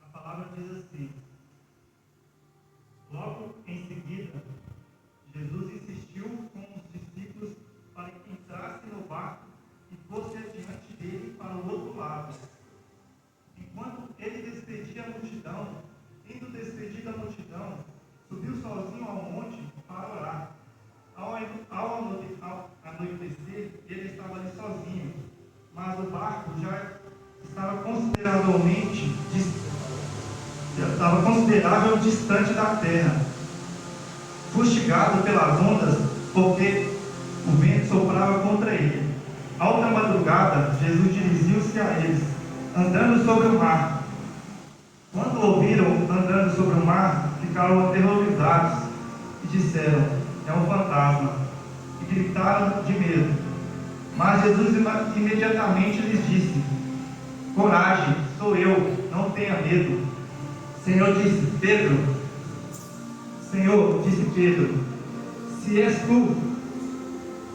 A palavra diz assim: logo em seguida, Jesus insistiu com os discípulos para que entrasse no barco e fosse adiante dele para o outro lado. Enquanto ele despedia a multidão, tendo despedido a multidão, subiu sozinho ao monte para orar. Ao anoitecer, ele estava ali sozinho, mas o barco já estava considerável distante da terra, fustigado pelas ondas, porque o vento soprava contra ele. À outra madrugada, Jesus dirigiu-se a eles, andando sobre o mar. Quando o ouviram andando sobre o mar, ficaram aterrorizados e disseram: é um fantasma, e gritaram de medo. Mas Jesus imediatamente lhes disse: coragem, sou eu, não tenha medo. Senhor, disse Pedro, se és tu,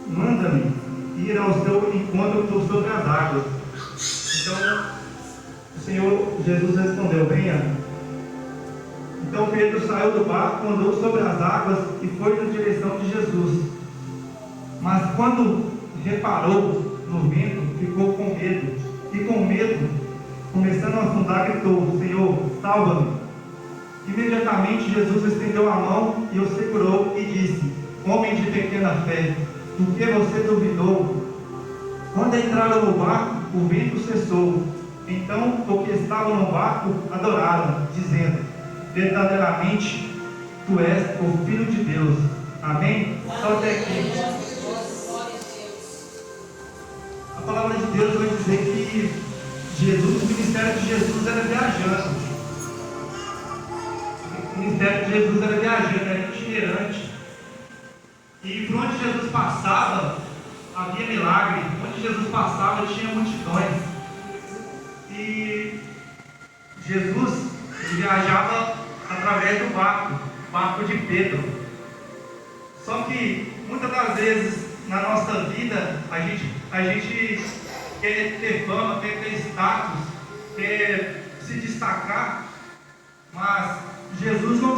manda-me ir ao seu encontro por sobre as águas. Então, o Senhor Jesus respondeu: venha. Então Pedro saiu do barco, andou sobre as águas e foi na direção de Jesus. Mas quando reparou no vento, ficou com medo. E com medo, começando a afundar, gritou: Senhor, salva-me. Imediatamente Jesus estendeu a mão e o segurou e disse: homem de pequena fé, por que você duvidou? Quando entraram no barco, o vento cessou. Então os que estavam no barco adoraram, dizendo: verdadeiramente tu és o Filho de Deus. Amém? Só até aqui. A palavra de Deus vai dizer que o ministério de Jesus era viajante. O ministério de Jesus era viajante, era itinerante. E por onde Jesus passava, havia milagre. Onde Jesus passava, tinha multidões. E Jesus viajava através do barco de Pedro. Só que muitas das vezes na nossa vida a gente quer ter fama, quer ter status, quer se destacar, mas Jesus não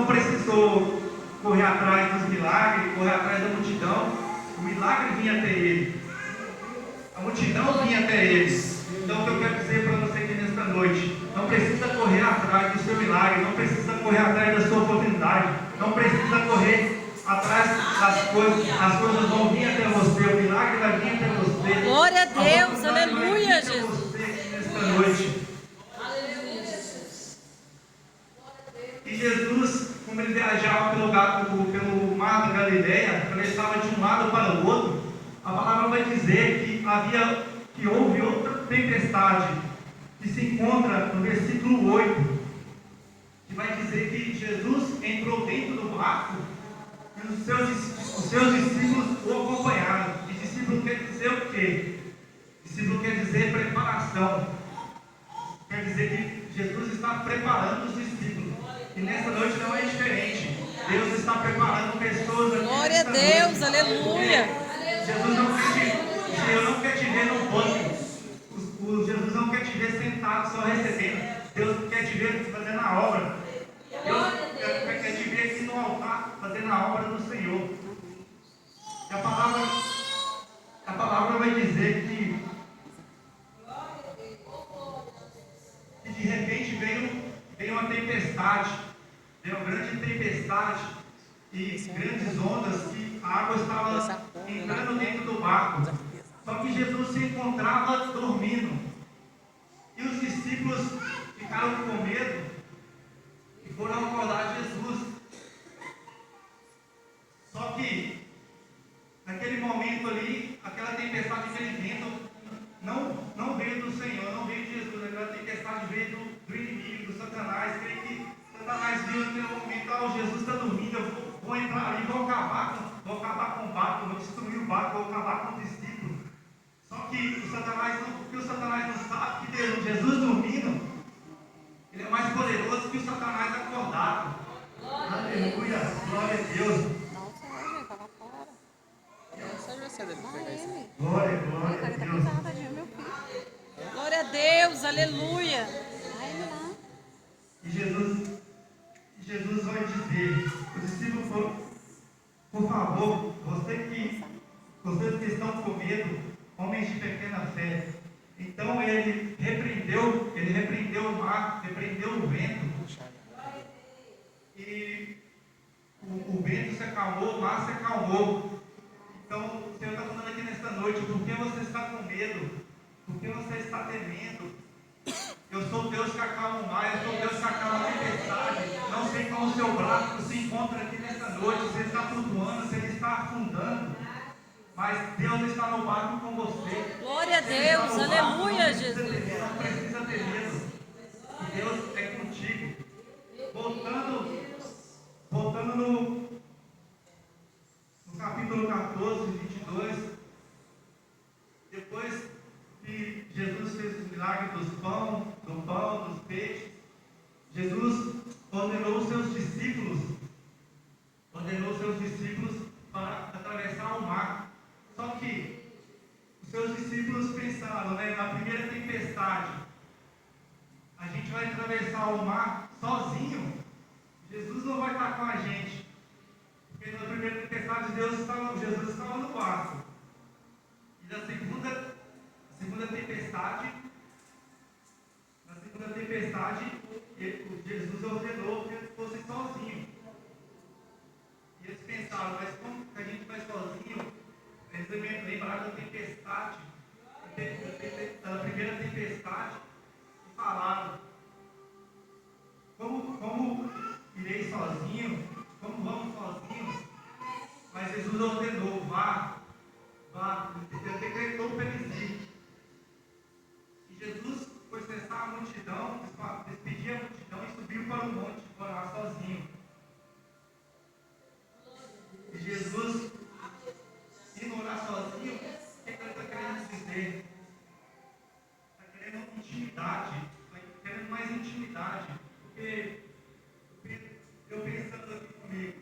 precisou correr atrás dos milagres, correr atrás da multidão. O milagre vinha até ele, a multidão vinha até eles. Então o que eu quero dizer para você aqui nesta noite: não precisa correr atrás do seu milagre, não precisa correr atrás da sua oportunidade, não precisa correr atrás das coisas. As coisas vão vir até você, o milagre vai vir até você. Glória a Deus, aleluia, Jesus. Você aqui nesta noite. E Jesus, como ele viajava pelo mar da Galileia, quando ele estava de um lado para o outro, a palavra vai dizer que houve outra tempestade, que se encontra no versículo 8, que vai dizer que Jesus entrou dentro do barco e os seus discípulos o acompanharam. E discípulo quer dizer o quê? Discípulo quer dizer preparação. Quer dizer que Jesus está preparando os discípulos. E nessa noite não é diferente. Deus está preparando pessoas aqui. Glória a Deus, noite. aleluia. Jesus não quer te ver no banco. Jesus não quer te ver sentado só recebendo. Deus quer te ver fazendo a obra. Deus quer te ver aqui no altar fazendo a obra do Senhor. E a palavra vai dizer que de repente veio uma tempestade, veio uma grande tempestade e grandes ondas, que a água estava entrando dentro do barco. Só que Jesus se encontrava dormindo. E os discípulos ficaram com medo e foram acordar Jesus. Só que naquele momento ali, aquela tempestade, aquele vento não veio do Senhor, não veio de Jesus. Aquela tempestade veio do inimigo, do Satanás. Creio que Satanás viu naquele momento: Jesus está dormindo, eu vou entrar ali, vou acabar com o barco, vou destruir o barco, vou acabar com o discípulo. Só que o Satanás não sabe que Jesus dormindo, ele é mais poderoso que o Satanás acordado. Aleluia, glória a Deus. você dele pegar isso. Ele. Glória, glória a Tá Deus. pisando, tadinho, meu filho. Glória a Deus, aleluia. Vai ele lá. E Jesus vai dizer, os discípulos foram, por favor, vocês que estão com medo, homens de pequena fé. Então ele repreendeu o mar, repreendeu o vento. E o vento se acalmou, o mar se acalmou. Então o Senhor está falando aqui nesta noite, por que você está com medo? Por que você está temendo? Eu sou Deus que acalma o mar, eu sou Deus que acalma a tempestade. Não sei como o seu braço se encontra aqui nesta noite, se ele está flutuando, se ele está afundando. Mas Deus está no barco com você. Glória a Deus, aleluia, Jesus. Não precisa ter medo. E Deus é contigo. Voltando no capítulo 14, 22. Depois que Jesus fez os milagres do pão, dos peixes, Jesus ordenou os seus discípulos para atravessar o mar. Só que os seus discípulos pensaram, na primeira tempestade, a gente vai atravessar o mar sozinho. Jesus não vai estar com a gente. Porque na primeira tempestade Jesus estava no barco. E na segunda tempestade, Jesus ordenou que ele fosse sozinho. E eles pensaram, mas como que a gente vai sozinho? Eles lembraram da tempestade, da primeira tempestade, e falaram, como irei sozinho? Como vamos sozinhos? Mas Jesus ordenou, vá, ele decretou para eles ir. E Jesus foi cessar a multidão, despedir a multidão e subiu para o monte, para orar sozinho. E Jesus, indo orar sozinho, o que ele está querendo dizer? Está querendo intimidade, está querendo mais intimidade. Porque eu pensando aqui comigo,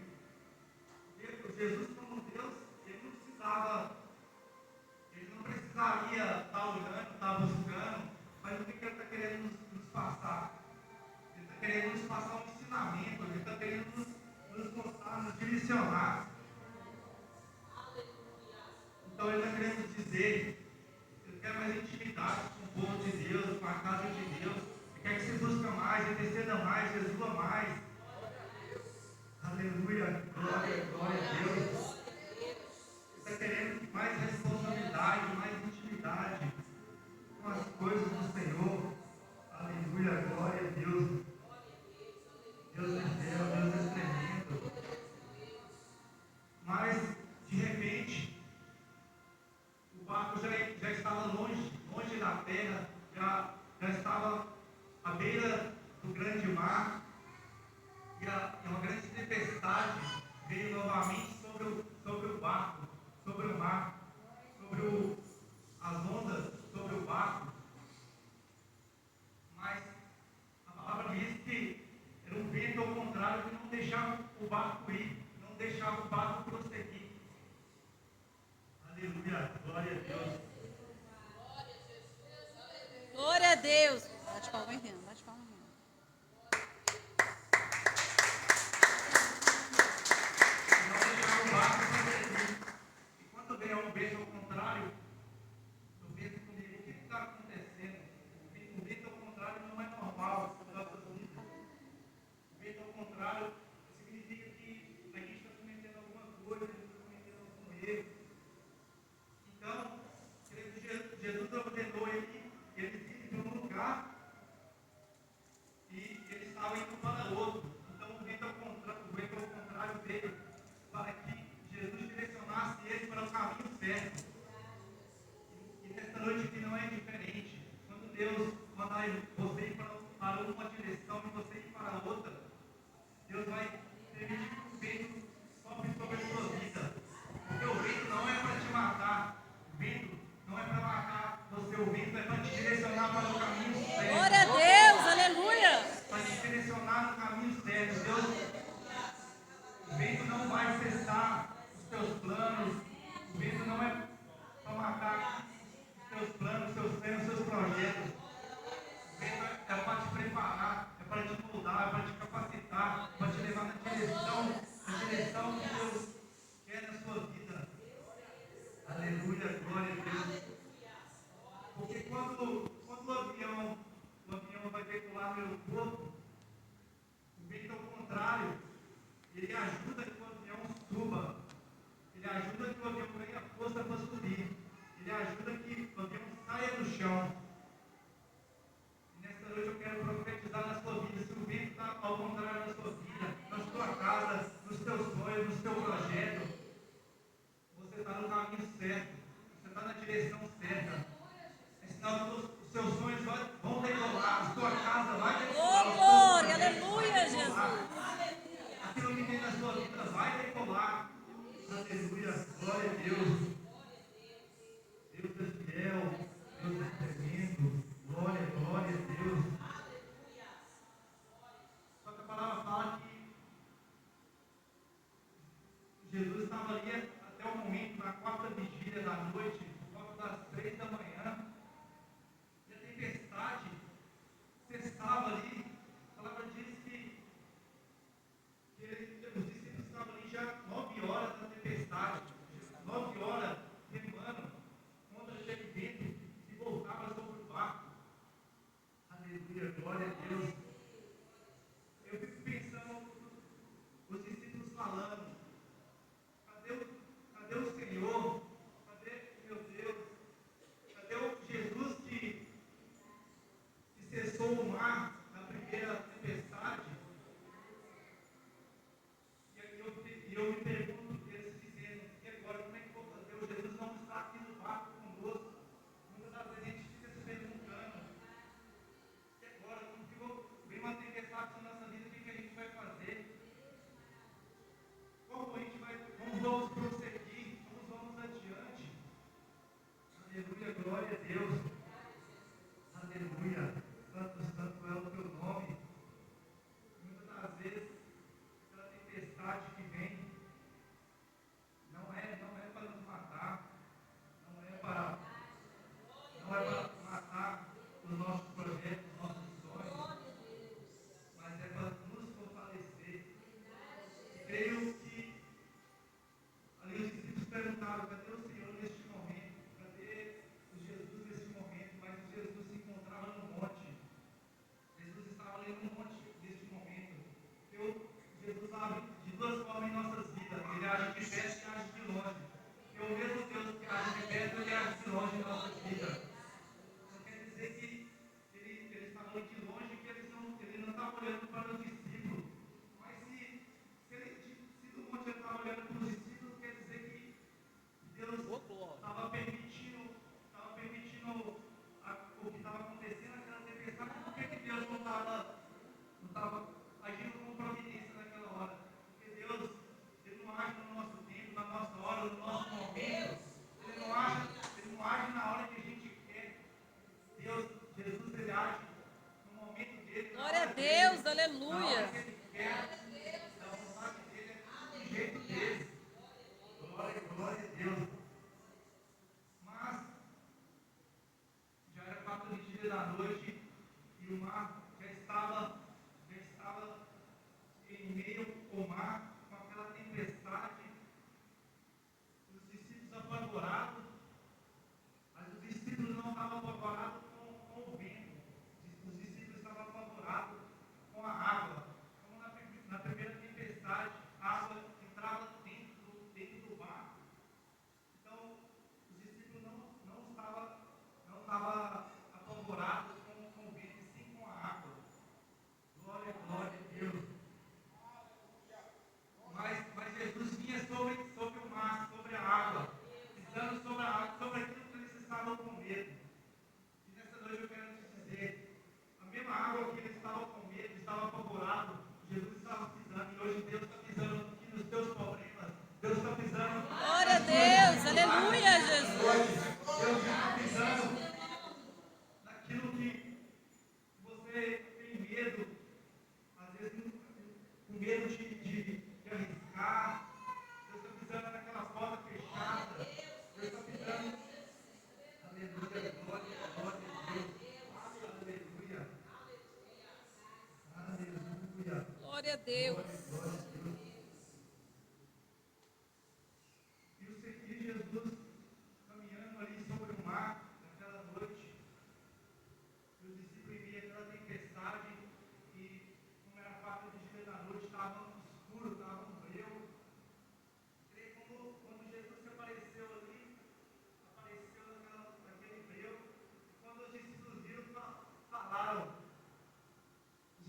Jesus como Deus, ele não precisaria estar olhando, estar buscando, mas o que ele está querendo nos passar? Ele está querendo nos passar um ensinamento, ele está querendo nos mostrar, nos direcionar. Então ele está querendo dizer, ele quer mais intimidade com o povo de Deus, com a casa de Deus, ele quer que você busque mais, interceda mais, Jesus mais. Aleluia, glória a Deus. Ele está querendo mais responsabilidade, mais intimidade com as coisas do Senhor. Aleluia, glória a Deus. Deus é fiel, Deus é tremendo. Mas, de repente, o barco já estava longe da terra, já estava à beira do grande mar. E uma grande tempestade veio novamente sobre o barco, sobre o mar, sobre as ondas, sobre o barco. Mas a palavra diz que era um vento ao contrário que não deixava o barco ir, não deixava o barco prosseguir. Aleluia, glória a Deus. Glória a Deus. Bate palma em renda, bate palma em renda. Quando vem um vento ao contrário, eu penso comigo, o que está acontecendo? O vento ao contrário não é normal nas nossas vidas. O vento ao contrário significa que a gente está cometendo alguma coisa, a gente está cometendo algum erro. Então, Jesus ordenou ele ir para um lugar e ele estava indo para outro. Então, o vento ao contrário veio para que Jesus direcionasse ele para o caminho certo. E nesta noite aqui não é diferente. Quando Deus mandar você ir para uma direção e você ir para outra, Deus vai permitir que o vento sopre sobre a sua vida. Porque o vento não é para te matar. O vento não é para matar você. O vento é para te direcionar para o caminho certo. Glória a Deus, aleluia. Para te direcionar no caminho certo. Deus, o vento não vai cessar os teus planos, o vento não é para matar seus planos, seus sonhos, seus projetos. O vento é para te preparar, é para te moldar, é para te capacitar, para te levar na direção que Deus quer na sua vida. Aleluia, glória a Deus. Porque quando o avião vai decolar no aeroporto, o vento ao contrário, ele ajuda que o avião suba, ele ajuda que o avião ganhe força para subir, ele ajuda que o avião saia do chão. E nessa noite eu quero profetizar na sua vida, se o vento está ao contrário na sua vida, na sua casa, nos teus sonhos, no seu projeto, você está no caminho certo, você está na direção certa. É sinal que os seus sonhos vão decolar, a sua casa vai decolar. Oh, glória, aleluia, Jesus. Aquilo que tem na sua vida vai decolar. Aleluia, glória a Deus. Deus é fiel, Deus é tremendo. Glória, glória a Deus. Só que a palavra fala que Jesus estava ali até o momento, na quarta vigília da noite, por volta das 3 da manhã. E a tempestade cessava ali. A palavra diz que os discípulos estavam ali já 9 horas da tempestade, 9 horas remando contra aquele vento e voltava sobre o barco. Aleluia, glória a Deus. Eu fico pensando, os discípulos falando, cadê o Senhor? Cadê, meu Deus? Cadê o Jesus que cessou o mar na primeira tempestade? E eu me pergunto, eles dizendo, e agora como é que eu vou fazer? O Jesus não está aqui no barco conosco. Muitas das vezes a gente fica se perguntando, e agora, vem uma tempestade na nossa vida, o que a gente vai fazer? Como vamos prosseguir? Como vamos adiante? Aleluia, glória a Deus. Aleluia, santo, santo é o teu nome. Muitas das vezes, aquela tempestade que vem, não é para nos matar, não é para matar os nossos projetos, os nossos sonhos, mas é para nos fortalecer. E creio que ali os discípulos perguntaram, cadê o Senhor neste momento? Cadê o Jesus neste momento? Mas o Jesus se encontrava no monte. Jesus estava ali no monte neste momento. Jesus age de duas formas em nossas vidas. Ele age de perto e age de longe. Porque o mesmo Deus que age de perto, ele age de longe em nossas vidas. Não quer dizer que ele estava ali de longe, que ele não estava olhando para os discípulos. Mas se Glória a Deus. E Jesus caminhando ali sobre o mar naquela noite, e os discípulos em meio àquela tempestade, e como era 4 dias da noite, estava escuro, estava um breu. E como quando Jesus se apareceu ali, apareceu naquele breu, e quando os discípulos viram, falaram, os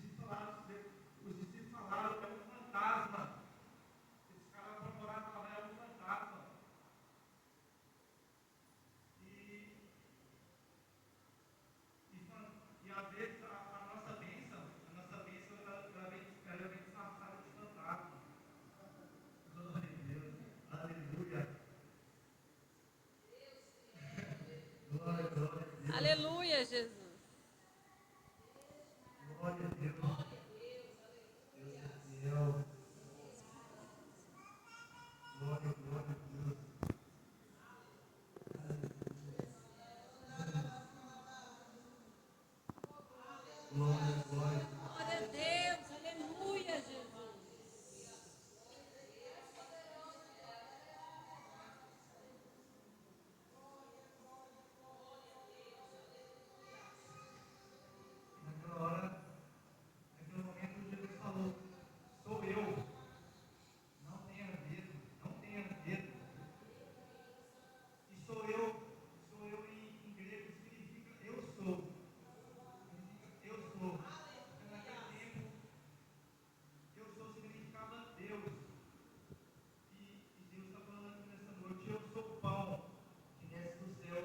discípulos falaram, é um fantasma. Esses caras foram morar e falaram, é um fantasma. E, e às vezes a nossa bênção ela vem disfarçada de fantasma. Glória a Deus, aleluia. Glória a Deus. Aleluia, Jesus. Glória a Deus. Deus é fiel. Glória, glória a Deus. Glória, glória. Glória a Deus. Aleluia, Jesus. Naquela hora, naquele momento, Jesus falou: sou eu. Não tenha medo, não tenha medo. E sou eu em grego significa eu sou. Significa eu sou. Porque naquele tempo, eu sou significava Deus. E Deus está falando aqui nessa noite: eu sou o pão que desce do céu.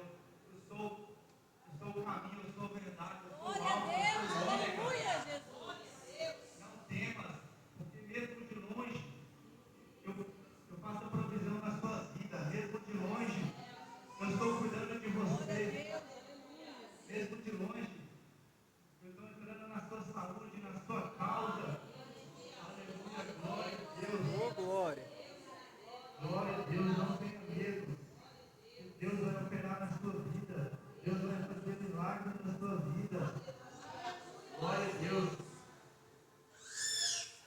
Eu sou o caminho, eu sou a verdade, eu sou o Glória a alvo, eu Deus. sou o ômega. Aleluia, Jesus. Não temas, porque mesmo de longe, eu faço a provisão na sua vida. Mesmo de longe, eu estou cuidando de você. Mesmo de longe, eu estou entrando na sua saúde, na sua causa. Aleluia, glória a Deus. Ô, glória. Glória a Deus, não tenha medo. Deus vai operar na sua vida. Deus vai fazer milagres na sua vida. Glória a Deus.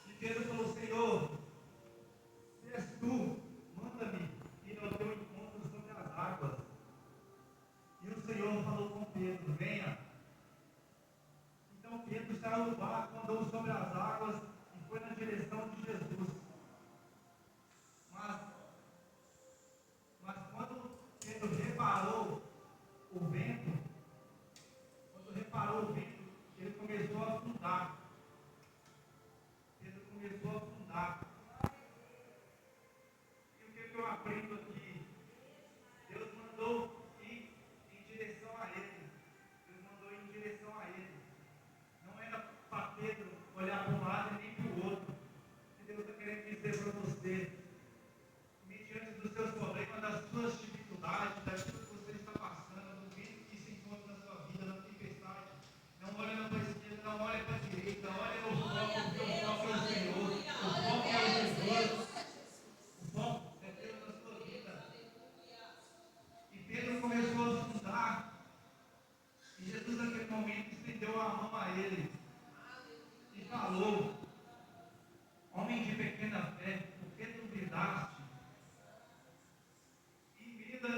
E Pedro falou: Senhor, se és tu, manda-me ir ao teu encontro sobre as águas. E o Senhor falou com Pedro: venha. Então Pedro saiu do barco, andou sobre as águas e foi na direção de Jesus. Mas quando Pedro reparou o vento, ele começou a afundar. Pedro começou a afundar. E o que eu aprendo aqui? Deus mandou ir em direção a ele. Deus mandou ir em direção a ele. Não era para Pedro olhar para um lado e nem para o outro. O que Deus está querendo dizer para você? Mediante dos seus problemas, das suas dificuldades, daquilo que você está passando, do vento que se encontra na sua vida, na tempestade, não olha para a esquerda, não olha para a direita, olha no foco, porque o foco é o Senhor, o foco é Jesus, o foco é Deus na sua vida. E Pedro começou a afundar, e Jesus naquele momento estendeu a mão a ele e falou: homem de pequena fé, por que duvidaste? Em meio da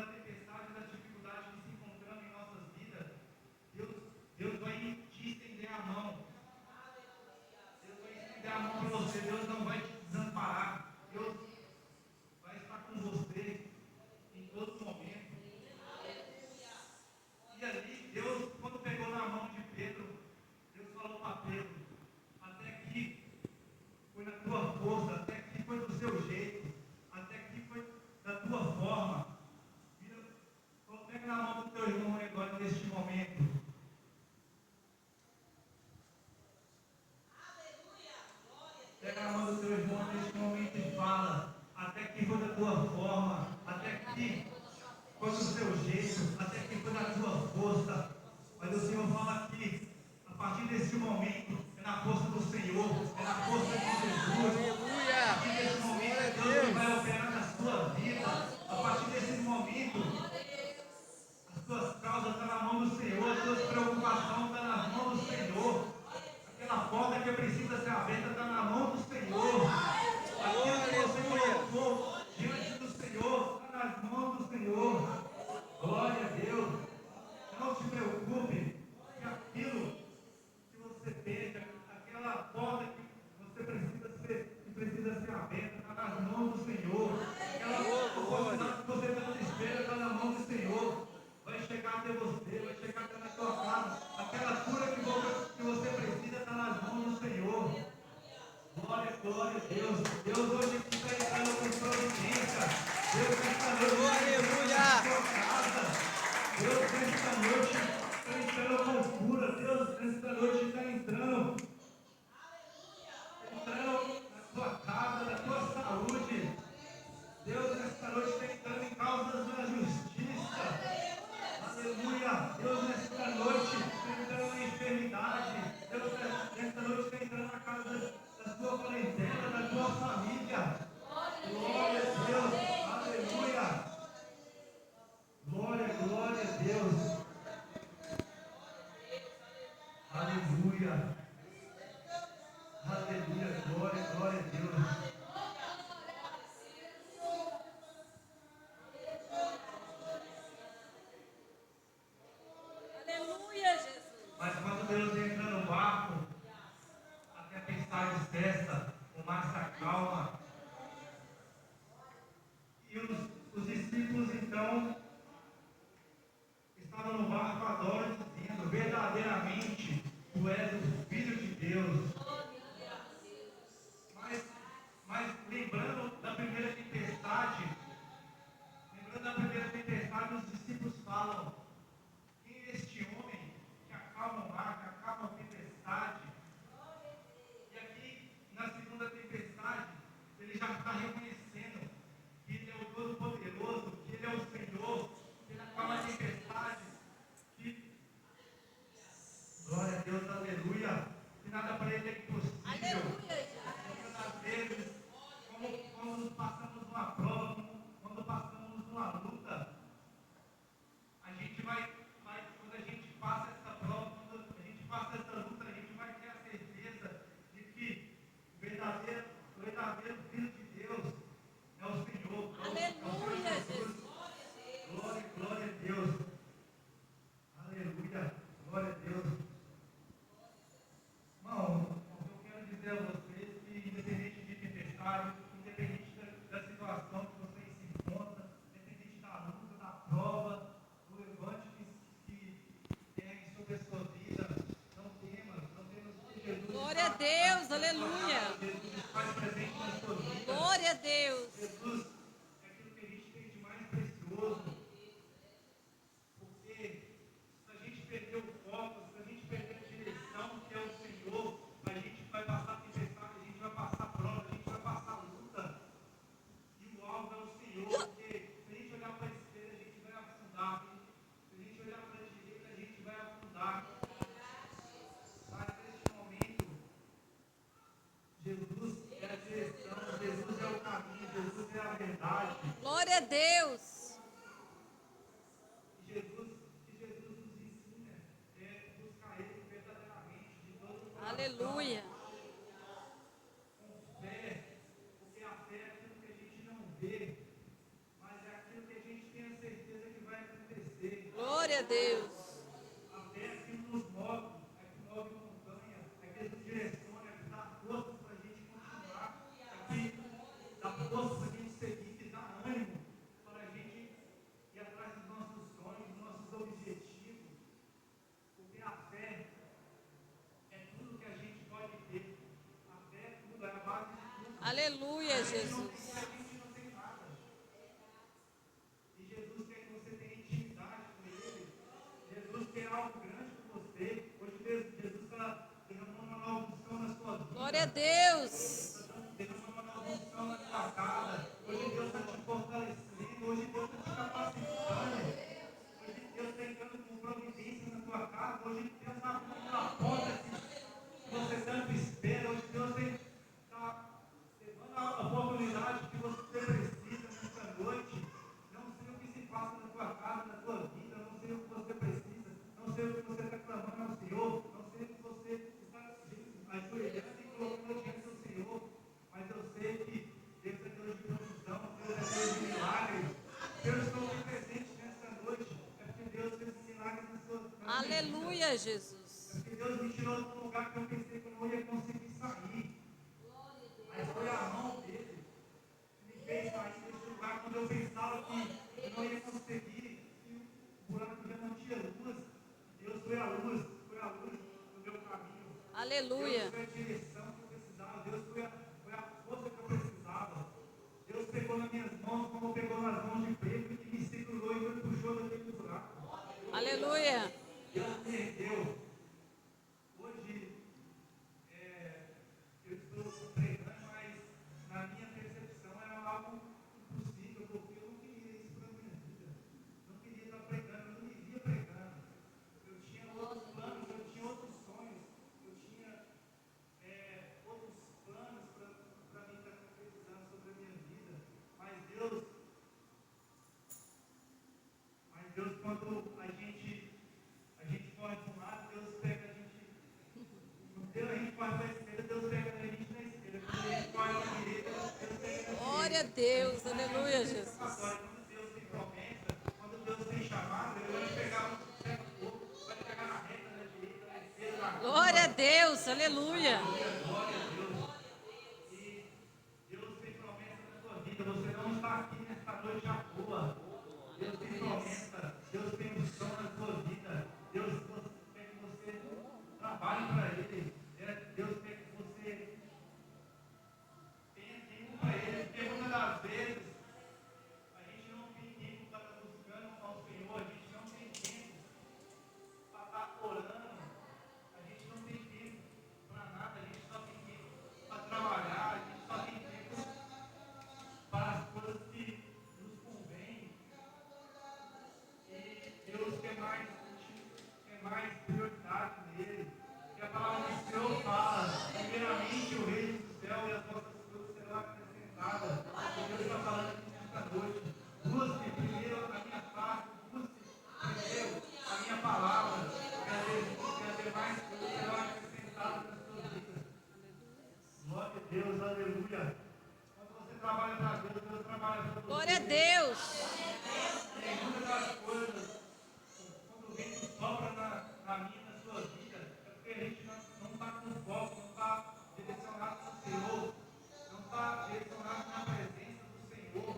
tempestade, das dificuldades que se encontramos em nossas vidas, Deus vai te estender a mão. Deus vai estender a mão para você. Deus não vai te desamparar. Deus vai estar com você em todo momento. E ali, Deus, quando pegou na mão de Pedro, Deus falou para Pedro: até aqui foi na tua força, até aqui foi do seu jeito, até aqui foi da tua forma. Pega na mão do teu irmão agora neste momento. Pega na mão do teu irmão neste momento e fala: até aqui foi da tua forma, até aqui foi do seu jeito, até aqui foi da tua força. Mas o Senhor fala aqui: a partir desse momento, é na força do Senhor, é na força de Jesus. Aleluia. A partir desse momento, Deus vai operar na sua vida. A partir desse momento, as tuas causas estão na mão do Senhor, as tuas preocupações estão na mão do Senhor. Aquela porta que precisa ser aberta está na reconhecendo que Ele é o Todo-Poderoso, que Ele é o Senhor, que Ele acalma a tempestade, que... Glória a Deus, aleluia, que nada para Ele é impossível. Aleluia, Jesus. Muitas das vezes, quando passamos uma prova, quando passamos uma luta, a gente quando a gente passa essa prova, quando a gente passa essa luta, a gente vai ter a certeza de que o verdadeiro Filho de Deus é o Senhor. Aleluia, Jesus. Glória, glória a Deus. Aleluia, glória a Deus. Irmão, eu quero dizer a vocês que independente de tempestade, independente da situação que você se encontra, independente da luta, da prova, do levante que tem sobre a sua vida, não temas que Jesus Glória a Deus, aleluia. Jesus faz presente na sua vida. Glória a Deus. Jesus é aquilo que a gente tem de mais precioso, porque se a gente perder o foco, se a gente perder a direção que é o Senhor, a gente vai passar tempestade, a gente vai passar prova, a gente vai passar luta, e o alvo é o Senhor, porque se a gente olhar para a esquerda, a gente vai afundar, se a gente olhar para a direita, a gente vai afundar. Mas neste momento, Jesus é a direção, Jesus é o caminho, Jesus é a verdade. Glória a Deus. Que Jesus nos ensina é buscar Ele verdadeiramente, de todo o coração, Aleluia. com fé, porque a fé é aquilo que a gente não vê, mas é aquilo que a gente tem a certeza que vai acontecer. Glória a Deus. A fé é que nos move, é que move montanha, é que nos direciona, é que dá forças para a gente continuar, é que dá força para a gente seguir, que dá ânimo para a gente ir atrás dos nossos sonhos, dos nossos objetivos, porque a fé é tudo que a gente pode ter. A fé é tudo, é a base de tudo. Aleluia, A gente Jesus. não tem nada. E Jesus quer que você tenha intimidade com Ele. Jesus quer algo grande com você. Hoje mesmo, Jesus está derramando uma nova unção na sua vida. Glória a Deus. Está derramando uma nova unção na sua casa. Hoje Deus está te fortalecendo. Hoje Deus está te capacitando. Hoje Deus está entrando com providência na tua casa. Hoje Deus está abrindo aquela porta que você tanto espera. Hoje Deus está levando a oportunidade que você precisa nessa noite. Não sei o que se passa na tua casa, na tua vida. Não sei o que você precisa. Não sei o que você está clamando ao Senhor. Não sei o que você está ajoelhando e colocando diante do Senhor. Mas eu sei que Deus é Deus de provisão. Deus é Deus de milagres. Deus está aqui presente nessa noite. É porque Deus fez milagres na sua vida. Aleluia, Jesus. É porque Deus me tirou de um lugar que eu pensei que eu não ia conseguir sair. Mas foi a mão dele que me fez sair desse lugar quando eu pensava que eu não ia conseguir, que o buraco já não tinha luz. Deus foi a luz no meu caminho. Aleluia. Deus foi a direção que eu precisava. Deus foi a força que eu precisava. Deus pegou nas minhas mãos como pegou nas mãos de Pedro e me segurou e me puxou daquele buraco. Aleluia. Deus me ergueu. Hoje, eu estou pregando, mas na minha percepção era algo impossível, porque eu não queria isso para a minha vida. Não queria estar pregando, eu não me via pregando. Eu tinha outros planos, eu tinha outros sonhos, eu tinha outros planos para mim estar concretizando sobre a minha vida. Mas Deus, quando a gente corre para um lado, Deus pega a gente. Deus, a gente corre para a esquerda, Deus pega a gente na esquerda. Quando a gente corre para a direita, Deus pega a gente. Glória a Deus. Aleluia, Jesus. Quando Deus tem promessa, quando Deus tem chamado, Ele vai te pegar no certo corpo, vai te pegar na reta, na direita, na esquerda, na Glória a Deus. Aleluia. glória a Deus. E Deus tem promessa na sua vida. Você não está aqui nesta noite à toa. Deus tem promessa. Deus tem unção na sua vida. Deus quer que você trabalhe para Ele. Deus quer que você tenha tempo para Ele. Porque muitas das vezes a gente não tem tempo para estar buscando ao Senhor. A gente não tem tempo para estar orando. A gente não tem tempo para nada. A gente Tem muitas das coisas, quando o vento sopra na minha, na sua vida, é porque a gente não está com foco, não está direcionado no Senhor, não está direcionado na presença do Senhor.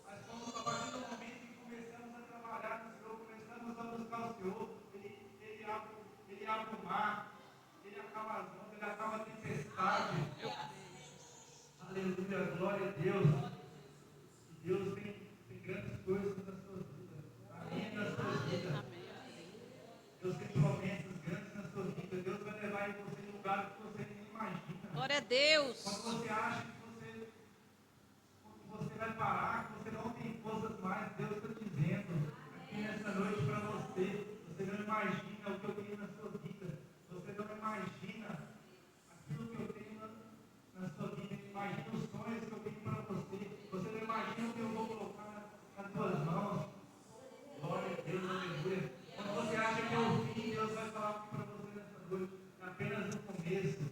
Mas quando, a partir do momento que começamos a trabalhar no Senhor, começamos a buscar o Senhor, Ele abre o mar, Ele acaba as ondas, Ele acaba a tempestade. Aleluia, glória a Deus. E Deus tem grandes coisas na sua vida. Amém, na sua vida. Deus tem promessas grandes na sua vida. Deus vai levar você em lugares que você nem imagina. Glória a Deus. Quando você acha que você vai parar, que você não tem forças mais, Deus está dizendo aqui nessa noite para você. Você não imagina o que eu tenho na sua vida. Você não imagina aquilo que eu tenho na sua vida. Imagina os sonhos que eu tenho para você. Você não imagina o que eu vou colocar nas suas mãos. Glória a Deus, aleluia. Quando você acha que é o fim, Deus vai falar aqui para você nessa noite. É apenas o começo.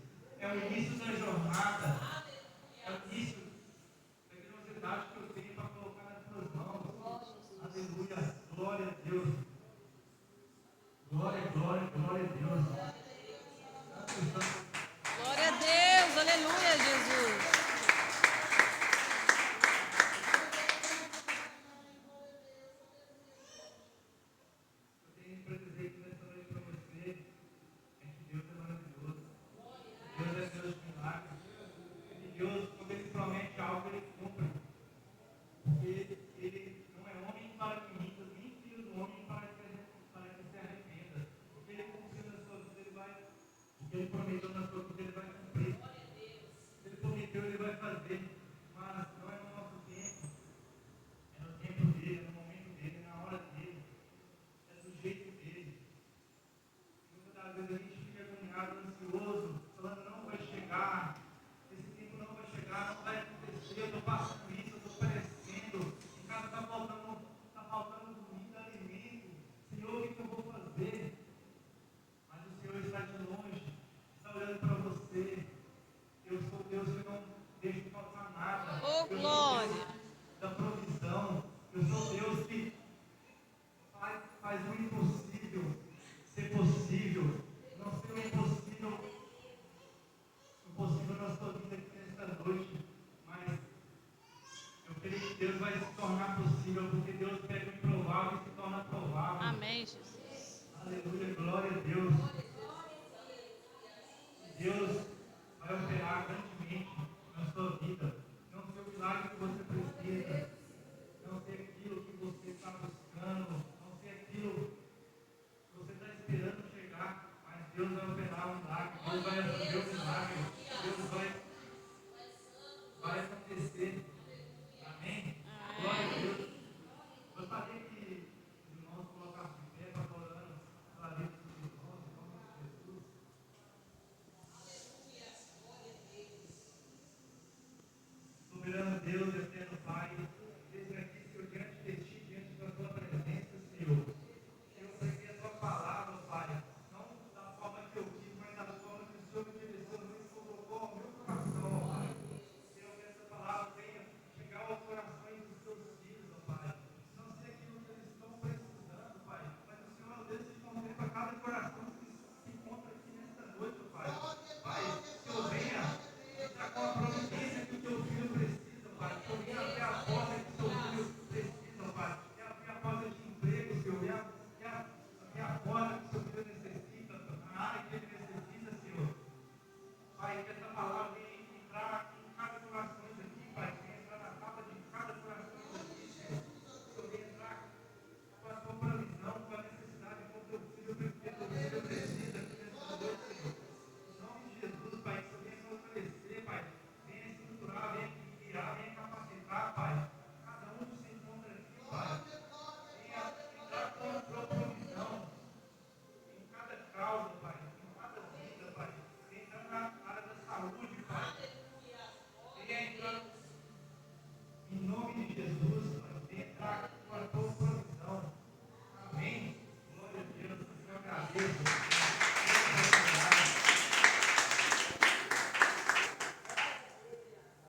É o início da jornada. É o início da grandiosidade que eu tenho para colocar nas suas mãos. Aleluia. Glória a Deus. Glória, glória, glória a Deus. Glória a Deus. Aleluia, Jesus. Eu tenho para dizer aqui nessa noite para você é que Deus é maravilhoso. Deus é Deus de milagres. E Deus, quando Ele promete algo, Ele cumpre. Porque Ele não é homem para que minta, nem filho do homem para que se arrependa. O que Ele cumpriu na sua vida, Ele vai. O que Ele prometeu na sua vida, Ele vai cumprir. O que Ele prometeu, Ele vai fazer. Mas não é no nosso tempo. É no tempo dele, é no momento dele, é na hora dele. É do jeito dele. Muitas das vezes a gente fica agoniado, ansioso, falando não vai chegar, esse tempo não vai chegar, não vai acontecer, eu estou passando isso, eu estou parecendo, em casa está faltando comida, alimento. Senhor, o que eu vou fazer? Mas o Senhor está de longe, está olhando para você. Eu sou Deus que não deixo faltar nada. Oh, Eu sou glória. Deus da provisão. Eu sou Deus que faz o impossível ser possível. Não ser o impossível na sua vida aqui nesta noite. Mas eu creio que Deus vai se tornar possível, porque Deus pega o improvável e se torna provável. Amém, Jesus. Aleluia, glória a Deus. Deus